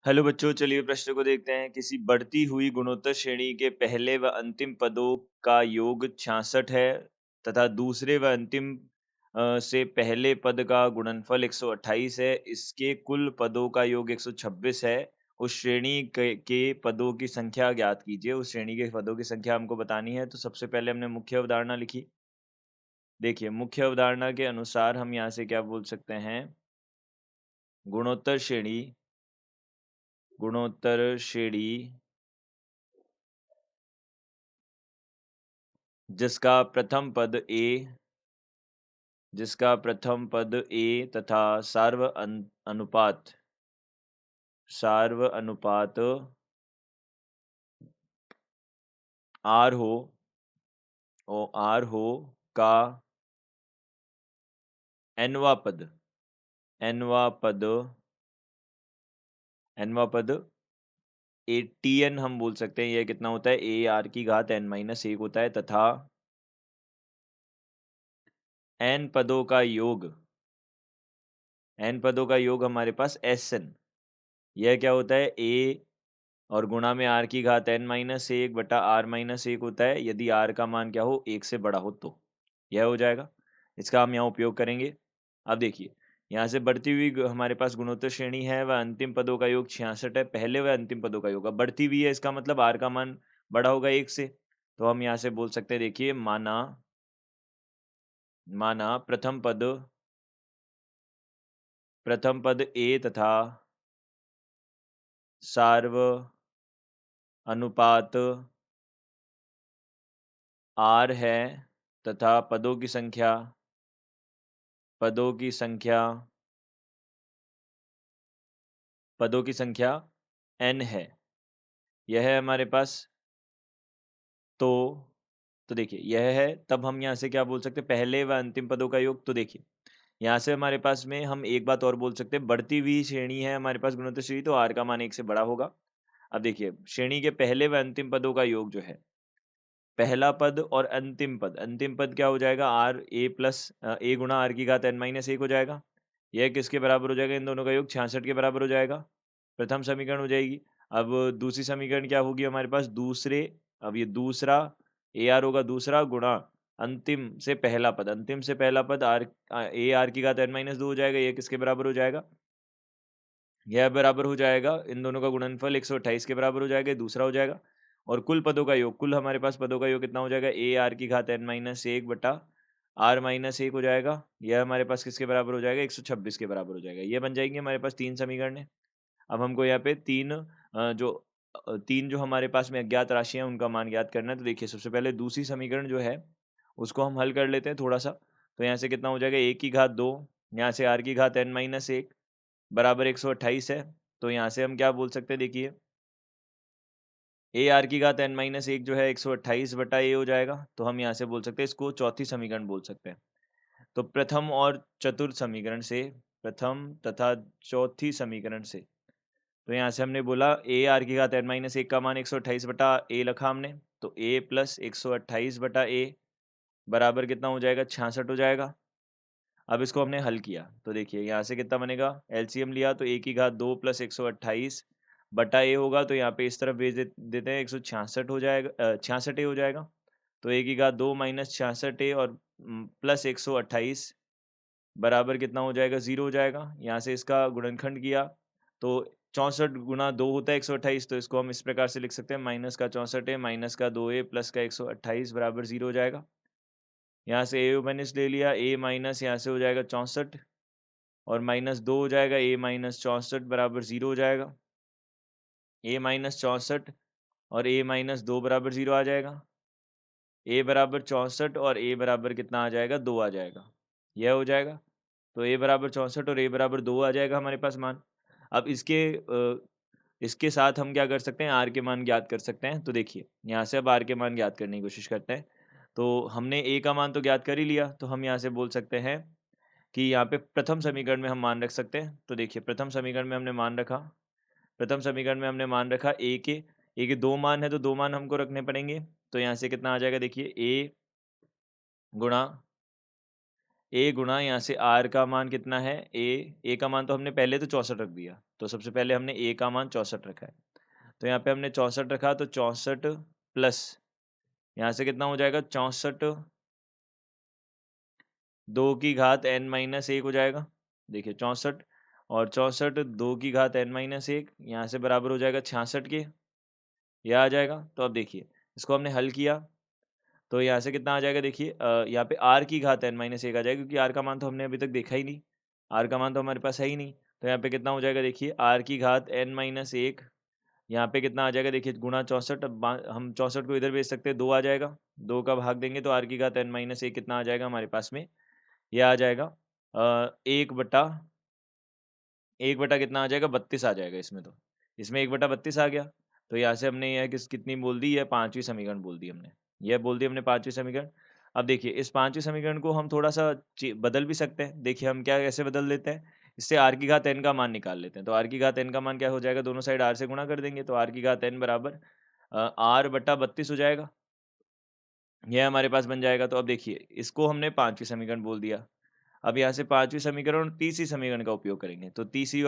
Hello बच्चों, चलिए प्रश्न को देखते हैं। किसी बढ़ती हुई गुणोत्तर श्रेणी के पहले व अंतिम पदों का योग 66 है तथा दूसरे व अंतिम से पहले पद का गुणनफल 128 है। इसके कुल पदों का योग 126 है। उस श्रेणी के पदों की संख्या ज्ञात कीजिए। उस श्रेणी के पदों की संख्या हमको बतानी है। तो सबसे पहले हमने मुख्य अवधारणा लिखी। देखिए, मुख्य अवधारणा के अनुसार हम यहाँ से क्या बोल सकते हैं? गुणोत्तर श्रेणी गुणोत्तर श्रेणी जिसका प्रथम पद ए तथा सार्व अनुपात आर हो का nवा पद ATN हम बोल सकते हैं। यह कितना होता है? ए आर की घात n-1 होता है तथा n पदों का योग हमारे पास SN। यह क्या होता है? ए और गुणा में आर की घात n-1 बटा r-1 होता है, यदि आर का मान क्या हो? 1 से बड़ा हो तो। यह हो जाएगा। इसका हम यहाँ उपयोग करेंगे। अब देखिए, यहाँ से बढ़ती हुई हमारे पास गुणोत्तर श्रेणी है व अंतिम पदों का योग 66 है। पहले व अंतिम पदों का योग, अब बढ़ती हुई है, इसका मतलब आर का मान बड़ा होगा 1 से। तो हम यहाँ से बोल सकते हैं, देखिए, माना प्रथम पद ए तथा सार्व अनुपात आर है तथा पदों की संख्या n है। यह है हमारे पास। तो देखिए, यह है। तब हम यहाँ से क्या बोल सकते हैं? पहले व अंतिम पदों का योग। तो देखिए, यहाँ से हमारे पास में हम एक बात और बोल सकते हैं। बढ़ती हुई श्रेणी है हमारे पास, गुणोत्तर श्रेणी, तो आर का मान 1 से बड़ा होगा। अब देखिए, श्रेणी के पहले व अंतिम पदों का योग जो है, पहला पद और अंतिम पद क्या हो जाएगा? आर ए प्लस ए गुणा आर की घात n-1 हो जाएगा। यह किसके बराबर हो जाएगा? इन दोनों का योग 66 के बराबर हो जाएगा। प्रथम समीकरण हो जाएगी। अब दूसरी समीकरण क्या होगी हमारे पास? अब ये दूसरा ए आर होगा, दूसरा गुणा अंतिम से पहला पद ए आर की घात n-2 हो जाएगा। यह किसके बराबर हो जाएगा? यह बराबर हो जाएगा, इन दोनों का गुणनफल 128 के बराबर हो जाएगा, दूसरा हो जाएगा। और कुल पदों का योग, कुल हमारे पास पदों का योग कितना हो जाएगा? ए आर की घात n-1 बटा r-1 हो जाएगा। यह हमारे पास किसके बराबर हो जाएगा? 126 के बराबर हो जाएगा। ये बन जाएंगे हमारे पास 3 समीकरण है। अब हमको यहाँ पे तीन जो हमारे पास में अज्ञात राशि है, उनका मान ज्ञात करना है। तो देखिए, सबसे पहले दूसरी समीकरण जो है, उसको हम हल कर लेते हैं थोड़ा सा। तो यहाँ से कितना हो जाएगा? ए की घात 2, यहाँ से आर की घात n-1 बराबर 128 है। तो यहाँ से हम क्या बोल सकते हैं? देखिए, ए आर की घात n-1 जो है 128 बटा ए हो जाएगा। तो हम यहाँ से बोल सकते हैं, इसको चौथी समीकरण बोल सकते हैं। तो प्रथम तथा चौथी समीकरण से, तो यहाँ से हमने बोला ए आर की घात n-1 का मान 128 बटा ए रखा हमने। तो ए प्लस 128 बटा ए बराबर कितना हो जाएगा? 66 हो जाएगा। अब इसको हमने हल किया, तो देखिए यहाँ से कितना बनेगा? एलसीएम लिया तो ए की घात 2 प्लस 128 बटा ए होगा। तो यहाँ पे इस तरफ भेज देते हैं, 166 हो जाएगा, 66 ए हो जाएगा। तो ए की घात 2 माइनस 66 ए और प्लस 128 बराबर कितना हो जाएगा? 0 हो जाएगा। यहाँ से इसका गुणनखंड किया तो 64 गुना 2 होता है 128। तो इसको हम इस प्रकार से लिख सकते हैं, माइनस का 64 ए माइनस का 2 ए प्लस का 128 बराबर 0 हो जाएगा। यहाँ से ए माइनस ले लिया, ए माइनस यहाँ से हो जाएगा 64 और माइनस 2 हो जाएगा, ए माइनस 64 बराबर 0 हो जाएगा। ए माइनस 64 और ए माइनस 2 बराबर 0 आ जाएगा। ए बराबर 64 और ए बराबर कितना आ जाएगा? 2 आ जाएगा। यह हो जाएगा। तो ए बराबर 64 और ए बराबर 2 आ जाएगा हमारे पास मान। अब इसके साथ हम क्या कर सकते हैं? आर के मान ज्ञात कर सकते हैं। तो देखिए, यहाँ से अब आर के मान ज्ञात करने की कोशिश करते हैं। तो हमने ए का मान तो ज्ञात कर ही लिया, तो हम यहाँ से बोल सकते हैं कि यहाँ पे प्रथम समीकरण में हम मान रख सकते हैं। तो देखिए, प्रथम समीकरण में हमने मान रखा ए के 2 मान है, तो 2 मान हमको रखने पड़ेंगे। तो यहाँ से कितना आ जाएगा? देखिए, गुणा ए गुणा यहाँ से आर का मान कितना है? ए का मान तो हमने पहले तो 64 रख दिया। तो सबसे पहले हमने ए का मान 64 रखा है, तो यहाँ पे हमने 64 रखा, तो 64 प्लस यहाँ से कितना हो जाएगा 64 2 की घात n माइनस 1 हो जाएगा। देखिए 64 और 64 2 की घात n माइनस 1 यहाँ से बराबर हो जाएगा 66 के, यह आ जाएगा। तो अब देखिए इसको हमने हल किया तो यहाँ से कितना आ जाएगा, देखिए यहाँ पे r की घात n माइनस 1 आ जाएगा, क्योंकि r का मान तो हमने अभी तक देखा ही नहीं, r का मान तो हमारे पास है ही नहीं। तो यहाँ पे कितना हो जाएगा, देखिए r की घात n माइनस 1, यहाँ पे कितना आ जाएगा, देखिए गुणा 64। अब हम 64 को इधर भेज सकते हैं, 2 आ जाएगा, 2 का भाग देंगे तो r की घात n माइनस 1 कितना आ जाएगा हमारे पास में, यह आ जाएगा 1 बटा कितना आ जाएगा, 32 आ जाएगा इसमें। तो इसमें 1/32 आ गया, तो यहाँ से हमने यह कितनी बोल दी, यह पांचवी समीकरण बोल दी हमने, यह बोल दी हमने पांचवी समीकरण। अब देखिए इस पांचवी समीकरण को हम थोड़ा सा बदल भी सकते हैं। देखिए हम क्या कैसे बदल देते हैं, इससे आर की घात एन का मान निकाल लेते हैं। तो आर की घात एन का मान क्या हो जाएगा, दोनों साइड आर से गुणा कर देंगे, तो आर की घात एन बराबर r/32 हो जाएगा, यह हमारे पास बन जाएगा। तो अब देखिए इसको हमने पांचवी समीकरण बोल दिया। अब यहाँ से पांचवी समीकरण और तीसरी समीकरण का उपयोग करेंगे, तो तीसरी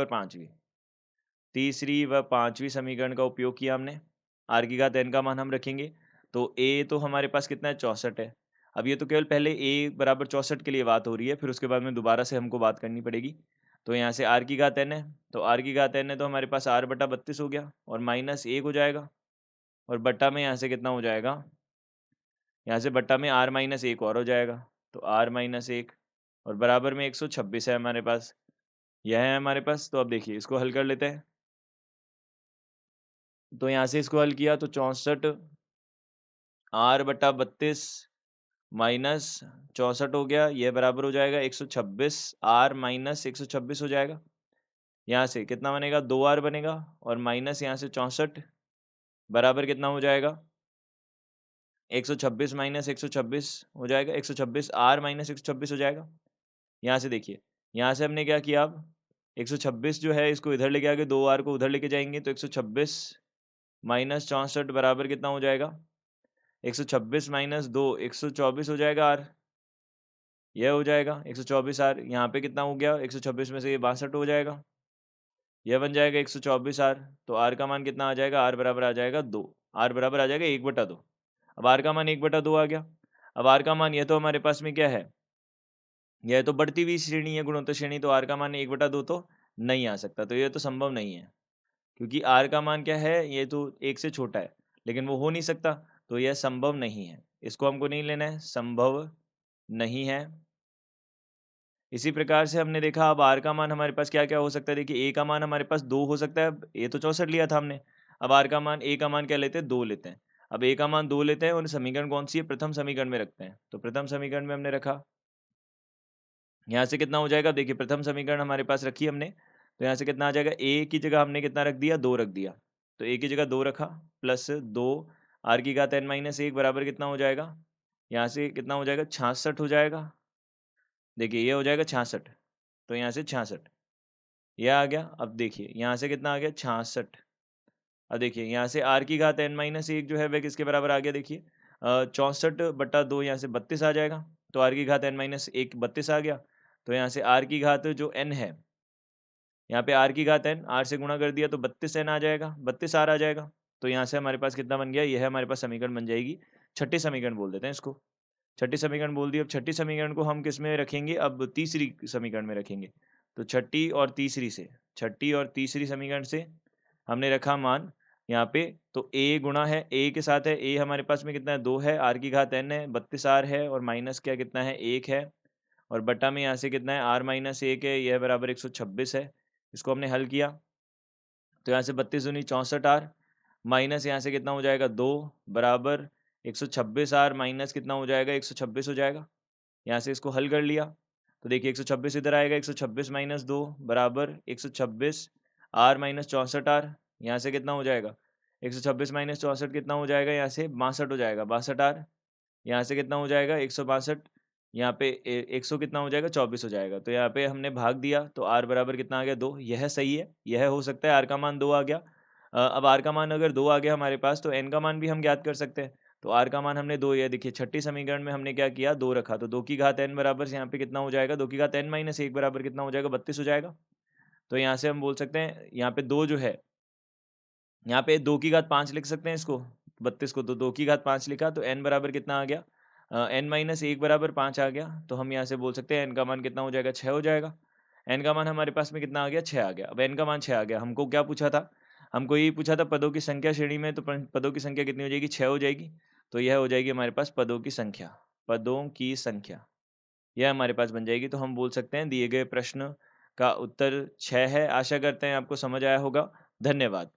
व पांचवी समीकरण का उपयोग किया हमने, आर की घात एन का मान हम रखेंगे। तो ए तो हमारे पास कितना है, 64 है। अब ये तो केवल पहले ए बराबर 64 के लिए बात हो रही है, फिर उसके बाद में दोबारा से हमको बात करनी पड़ेगी। तो यहाँ से आर की घात एन है, तो आर की घात एन है तो हमारे पास r/32 हो गया और माइनस 1 हो जाएगा, और बट्टा में यहाँ से कितना हो जाएगा, यहाँ से बट्टा में r-1 और हो जाएगा, तो r-1 और बराबर में 126 है हमारे पास, यह है हमारे पास। तो अब देखिए इसको हल कर लेते हैं। तो यहाँ से इसको हल किया तो 64 r/32 माइनस 64 हो गया, यह बराबर हो जाएगा 126, r-126 हो जाएगा। यहाँ से कितना बनेगा, 2r बनेगा, और माइनस यहाँ से 64 बराबर कितना हो जाएगा, 126 माइनस 126 हो जाएगा, 126 r-126 हो जाएगा। यहाँ से देखिए, यहाँ से हमने क्या किया, अब 126 जो है इसको इधर लेके आके 2r को उधर लेके जाएंगे, तो 126 माइनस 64 बराबर कितना हो जाएगा, 126 माइनस 2 124 हो जाएगा r, यह हो जाएगा 124 r। यहाँ पे कितना हो गया, 126 में से ये 62 हो जाएगा, यह बन जाएगा 124 r। तो r का मान कितना आ जाएगा, r बराबर आ जाएगा 2, r बराबर आ जाएगा 1/2। अब r का मान 1/2 आ गया। अब r का मान, यह तो हमारे पास में क्या है, यह तो बढ़ती हुई श्रेणी है, गुणोत्तर श्रेणी, तो r का मान 1/2 तो नहीं आ सकता, तो यह तो संभव नहीं है, क्योंकि r का मान क्या है, ये तो 1 से छोटा है, लेकिन वो हो नहीं सकता, तो यह संभव नहीं है, इसको हमको नहीं लेना है, संभव नहीं है। इसी प्रकार से हमने देखा, अब r का मान हमारे पास क्या क्या हो सकता है, देखिए a का मान हमारे पास 2 हो सकता है, ये तो 64 लिया था हमने। अब r का मान, a का मान क्या लेते हैं, 2 लेते हैं। अब a का मान 2 लेते हैं और समीकरण कौन सी है, प्रथम समीकरण में रखते हैं, तो प्रथम समीकरण में हमने रखा, यहाँ से कितना हो जाएगा, देखिए प्रथम समीकरण हमारे पास रखी हमने, तो यहाँ से कितना आ जाएगा, a की जगह हमने कितना रख दिया, 2 रख दिया, तो a की जगह 2 रखा, प्लस 2 r की घात n-1 बराबर कितना हो जाएगा, यहाँ से कितना हो जाएगा, 66 हो जाएगा। देखिए ये हो जाएगा 66, तो यहाँ से 66 यह आ गया। अब देखिए यहाँ से कितना आ गया, 66। अब देखिए यहाँ से r की घात n-1 जो है वह किसके बराबर आ गया, देखिए 64/2, यहाँ से 32 आ जाएगा, तो r की घात n-1 32 आ गया। तो यहाँ से r की घात जो n है, यहाँ पे r की घात n, r से गुणा कर दिया तो 32n आ जाएगा, 32r आ जाएगा। तो यहाँ से हमारे पास कितना बन गया, यह हमारे पास समीकरण बन जाएगी, छठी समीकरण बोल देते हैं इसको, छठी समीकरण बोल दी। अब छठी समीकरण को हम किस में रखेंगे, अब तीसरी समीकरण में रखेंगे। तो छठी और तीसरी समीकरण से हमने रखा मान यहाँ पे, तो a गुणा है, a के साथ है, a हमारे पास में कितना है, 2 है, r की घात n है, 32r है, और माइनस क्या कितना है, 1 है, और बटा में यहाँ से कितना है, r-1 है, यह बराबर 126 है। इसको हमने हल किया तो यहाँ से 32 दूनी 64r, माइनस यहाँ से कितना हो जाएगा, 2 बराबर 126r, माइनस कितना हो जाएगा, 126 हो जाएगा। यहाँ से इसको हल कर लिया तो देखिए 126 इधर आएगा, 126 माइनस 2 बराबर 126 r माइनस 64r, यहाँ से कितना हो जाएगा, 126 माइनस 64 कितना हो जाएगा, यहाँ से 62 हो जाएगा, 62r, यहाँ से कितना हो जाएगा, 162, यहाँ पे 100 कितना हो जाएगा, 24 हो जाएगा। तो यहाँ पे हमने भाग दिया तो r बराबर कितना आ गया, 2, यह सही है, यह हो सकता है, r का मान 2 आ गया। अब r का मान अगर 2 आ गया हमारे पास, तो n का मान भी हम ज्ञात कर सकते हैं। तो r का मान हमने 2, यह देखिए छठी समीकरण में हमने क्या किया, 2 रखा, तो 2 की घात n बराबर यहाँ पे कितना हो जाएगा, 2 की घात n-1 बराबर कितना हो जाएगा, 32 हो जाएगा। तो यहाँ से हम बोल सकते हैं यहाँ पे 2 जो है, यहाँ पे 2 की घात 5 लिख सकते हैं इसको, 32 को तो 2 की घात 5 लिखा तो n बराबर कितना आ गया? n माइनस 1 बराबर 5 आ गया। तो हम यहाँ से बोल सकते हैं n का मान कितना हो जाएगा? 6 हो जाएगा। n का मान हमारे पास में कितना आ गया? 6 आ गया। अब n का मान 6 आ गया। हमको क्या पूछा था? हमको यही पूछा था पदों की संख्या श्रेणी में, तो पदों की संख्या कितनी हो जाएगी? 6 हो जाएगी। तो यह हो जाएगी हमारे पास पदों की संख्या। पदों की संख्या यह हमारे पास बन जाएगी। तो हम बोल सकते हैं दिए गए प्रश्न का उत्तर 6 है। आशा करते हैं आपको समझ आया होगा। धन्यवाद।